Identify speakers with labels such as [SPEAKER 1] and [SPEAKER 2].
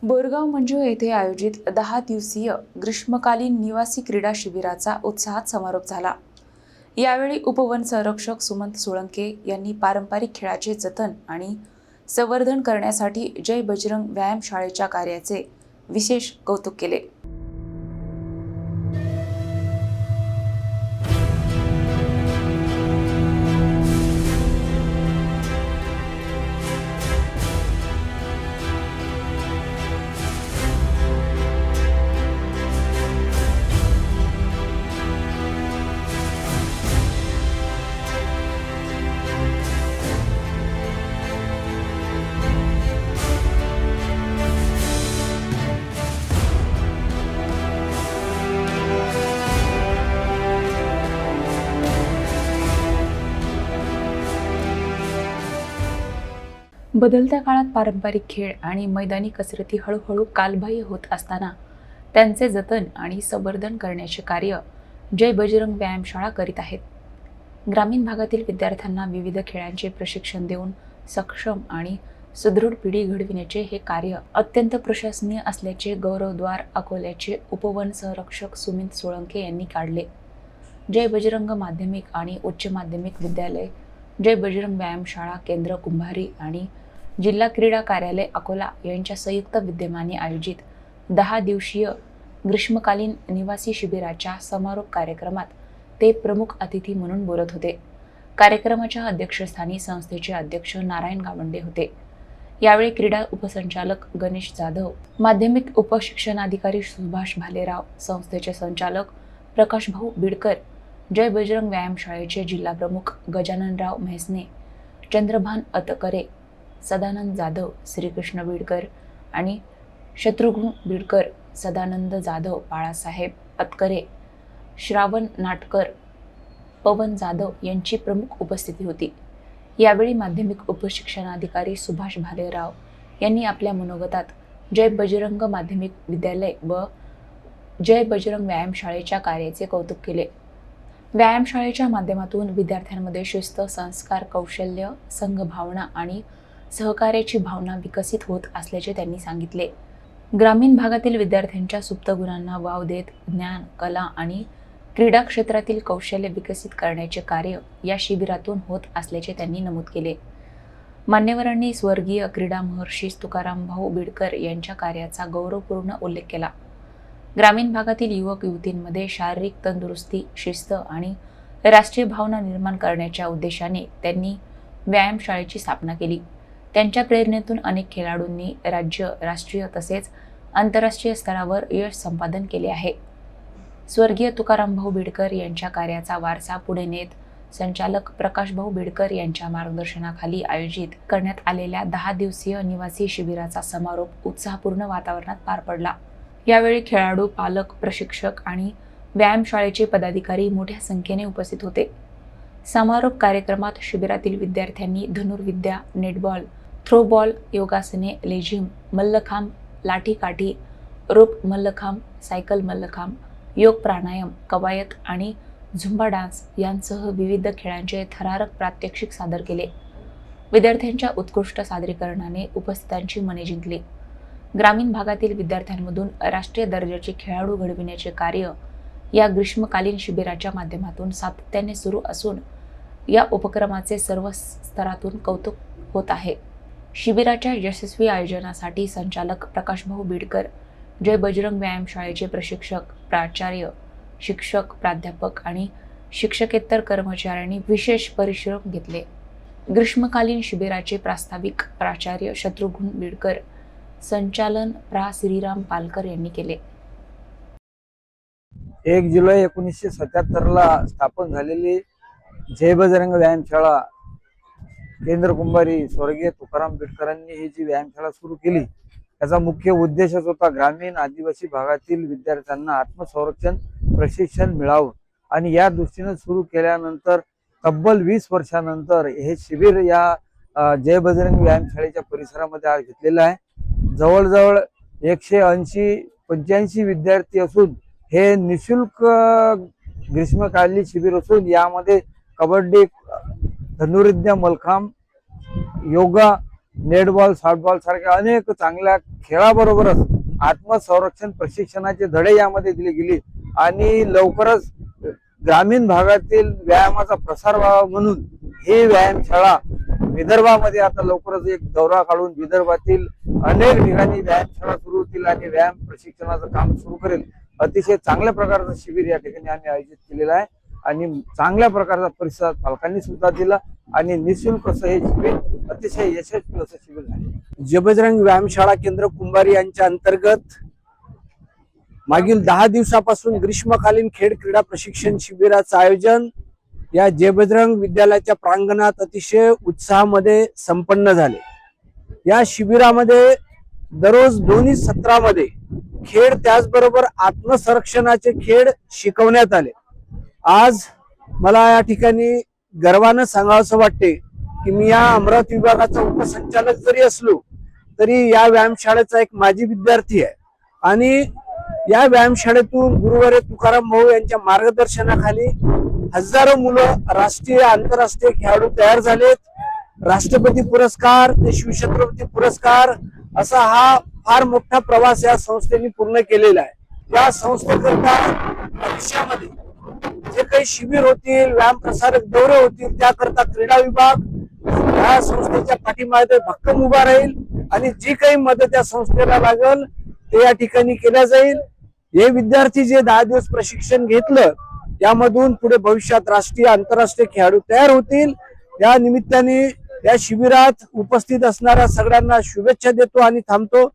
[SPEAKER 1] बोरगाव मंजू येथे आयोजित 10 दिवसीय ग्रीष्मकालीन निवासी क्रीडा शिबिराचा उत्साहात समारोप झाला। यावेळी उपवन संरक्षक सुमंत सोळंके यांनी पारंपरिक खेळाचे जतन आणि संवर्धन करण्यासाठी जय बजरंग व्यायाम शाळेच्या कार्याचे विशेष कौतुक केले। बदलत्या काळात पारंपरिक खेळ आणि मैदानी कसरती हळूहळू कालबाह्य होत असताना त्यांचे जतन आणि संवर्धन करण्याचे कार्य जय बजरंग व्यायामशाळा करीत आहेत। ग्रामीण भागातील विद्यार्थ्यांना विविध खेळांचे प्रशिक्षण देऊन सक्षम आणि सुदृढ पिढी घडविण्याचे हे कार्य अत्यंत प्रशंसनीय असल्याचे गौरवद्वार अकोल्याचे उपवन संरक्षक सुमित सोळंके यांनी काढले। जय बजरंग माध्यमिक आणि उच्च माध्यमिक विद्यालय, जय बजरंग व्यायामशाळा केंद्र कुंभारी आणि जिल्हा क्रीडा कार्यालय अकोला यांच्या संयुक्त विद्यमाने आयोजित 10 दिवसीय ग्रीष्मकालीन निवासी शिबिराच्या समारोप कार्यक्रमात ते प्रमुख अतिथी म्हणून बोलत होते। कार्यक्रमाच्या अध्यक्षस्थानी संस्थेचे अध्यक्ष नारायण गावंडे होते। यावेळी क्रीडा उपसंचालक गणेश जाधव, माध्यमिक उपशिक्षणाधिकारी सुभाष भालेराव, संस्थेचे संचालक प्रकाशभाऊ बिडकर, जय बजरंग व्यायामशाळेचे जिल्हा प्रमुख गजाननराव म्हैसने, चंद्रभान अतकरे, सदानंद जाधव, श्रीकृष्ण बिडकर आणि शत्रुघ्न बिडकर, सदानंद जाधव, बाळासाहेब अतकरे, श्रावण नाटकर, पवन जाधव यांची प्रमुख उपस्थिती होती। यावेळी माध्यमिक उपशिक्षणाधिकारी सुभाष भालेराव यांनी आपल्या मनोगतात जय बजरंग माध्यमिक विद्यालय व जय बजरंग व्यायामशाळेच्या कार्याचे कौतुक केले। व्यायामशाळेच्या माध्यमातून विद्यार्थ्यांमध्ये शिस्त, संस्कार, कौशल्य, संघभावना आणि सहकार्याची भावना विकसित होत असल्याचे त्यांनी सांगितले। ग्रामीण भागातील विद्यार्थ्यांच्या सुप्त गुणांना वाव देत ज्ञान, कला आणि क्रीडा क्षेत्रातील कौशल्य विकसित करण्याचे कार्य या शिबिरातून होत असल्याचे त्यांनी नमूद केले। मान्यवरांनी स्वर्गीय क्रीडा महर्षी तुकारामभाऊ बिडकर यांच्या कार्याचा गौरवपूर्ण उल्लेख केला। ग्रामीण भागातील युवक युवतींमध्ये शारीरिक तंदुरुस्ती, शिस्त आणि राष्ट्रीय भावना निर्माण करण्याच्या उद्देशाने त्यांनी व्यायामशाळेची स्थापना केली। त्यांच्या प्रेरणेतून अनेक खेळाडूंनी राज्य, राष्ट्रीय तसेच आंतरराष्ट्रीय स्तरावर यश संपादन केले आहे। स्वर्गीय तुकारामभाऊ बिडकर यांच्या कार्याचा वारसा पुढे नेत संचालक प्रकाशभाऊ बिडकर यांच्या मार्गदर्शनाखाली आयोजित करण्यात आलेल्या 10 दिवसीय निवासी शिबिराचा समारोप उत्साहपूर्ण वातावरणात पार पडला। यावेळी खेळाडू, पालक, प्रशिक्षक आणि व्यायामशाळेचे पदाधिकारी मोठ्या संख्येने उपस्थित होते। समारोप कार्यक्रमात शिबिरातील विद्यार्थ्यांनी धनुर्विद्या, नेटबॉल, थ्रोबॉल, योगासने, लेझिम, मल्लखांब, लाठीकाठी, रोप मल्लखांब, सायकल मल्लखांब, योग प्राणायाम, कवायत आणि झुंबा डान्स यांसह विविध खेळांचे थरारक प्रात्यक्षिक सादर केले। विद्यार्थ्यांच्या उत्कृष्ट सादरीकरणाने उपस्थितांची मने जिंकली। ग्रामीण भागातील विद्यार्थ्यांमधून राष्ट्रीय दर्जाचे खेळाडू घडविण्याचे कार्य या ग्रीष्मकालीन शिबिराच्या माध्यमातून सातत्याने सुरू असून या उपक्रमाचे सर्व स्तरातून कौतुक होत आहे। शिबिराच्या यशस्वी आयोजनासाठी संचालक प्रकाशभाऊ बिडकर, जय बजरंग व्यायामशाळेचे प्रशिक्षक, प्राचार्य, शिक्षक, प्राध्यापक आणि शिक्षकेतर कर्मचाऱ्यांनी विशेष परिश्रम घेतले। ग्रीष्मकालीन शिबिराचे प्रास्ताविक प्राचार्य शत्रुघ्न बिडकर, संचालन प्रा श्रीराम पालकर यांनी केले।
[SPEAKER 2] 1 जुलै 1977 ला स्थापन झालेली जय बजरंग व्यायामशाळा केंद्र कुंभारी स्वर्गीय तुकाराम बिडकरांनी ही जी व्यायामशाळा सुरू केली त्याचा मुख्य उद्देशच होता ग्रामीण आदिवासी भागातील विद्यार्थ्यांना आत्मसंरक्षण प्रशिक्षण मिळावं आणि या दृष्टीने सुरू केल्यानंतर तब्बल 20 वर्षानंतर हे शिबिर या जय बजरंग व्यायामशाळेच्या परिसरामध्ये आज घेतलेलं आहे। जवळजवळ 180-85 विद्यार्थी असून हे निशुल्क ग्रीष्मकालीन शिबिर असून यामध्ये कबड्डी, धनुर्विद्या, मल्लखांब, योगा नेटबॉल, सॉफ्टबॉल सारख्या अनेक चांगल्या खेळाबरोबरच आत्मसंरक्षण प्रशिक्षणाचे धडे यामध्ये दिले गेले आणि लवकरच ग्रामीण भागातील व्यायामाचा प्रसार व्हावा म्हणून ही व्यायामशाळा विदर्भामध्ये आता लवकरच एक दौरा काढून विदर्भातील अनेक ठिकाणी व्यायामशाळा सुरू होतील आणि व्यायाम प्रशिक्षणाचं काम सुरू करेल. अतिशय चांगल्या प्रकारचं शिबिर या ठिकाणी आम्ही आयोजित केलेलं आहे आणि चांगल्या प्रकारचा प्रतिसाद पालकांनी सुद्धा दिला आणि निःशुल्क असं हे शिबिर अतिशय यशस्वी असं शिबिर झाले.
[SPEAKER 3] जय बजरंग व्यायामशाळा केंद्र कुंभारी यांच्या अंतर्गत मागील 10 दिवसापासून ग्रीष्मकालीन खेळ क्रीडा प्रशिक्षण शिबिराचं आयोजन या जय बजरंग विद्यालयाच्या प्रांगणात अतिशय उत्साहामध्ये संपन्न झाले. या शिबिरामध्ये दररोज दोन्ही सत्रामध्ये खेळ त्याचबरोबर आत्मसंरक्षणाचे खेळ शिकवण्यात आले. आज मला या ठिकाणी गर्वानं सांगावंसं वाटते की मी या अमरावती विभागाचा उपसंचालक जरी असलो तरी या व्यायामशाळेचा एक माजी विद्यार्थी आहे आणि या व्यायामशाळेतून गुरुवारे तुकाराम भाऊ यांच्या मार्गदर्शनाखाली हजारो मुलं राष्ट्रीय आंतरराष्ट्रीय खेळाडू तयार झालेत. राष्ट्रपती पुरस्कार ते शिवछत्रपती पुरस्कार असा हा फार मोठा प्रवास या संस्थेने पूर्ण केलेला आहे. या संस्थेकरता भविष्यामध्ये जे काही शिबिर होतील, व्यायाम प्रसारक दौरे होतील, त्याकरता क्रीडा विभाग या संस्थेच्या पाठीमागे भक्कम उभा राहील आणि जी काही मदत या संस्थेला लागल ते या ठिकाणी केल्या जाईल. हे विद्यार्थी जे 10 दिवस प्रशिक्षण घेतलं त्यामधून पुढे भविष्यात राष्ट्रीय आंतरराष्ट्रीय खेळाडू तयार होतील. या निमित्ताने या शिबिरात उपस्थित असणाऱ्या सगळ्यांना शुभेच्छा देतो आणि थांबतो.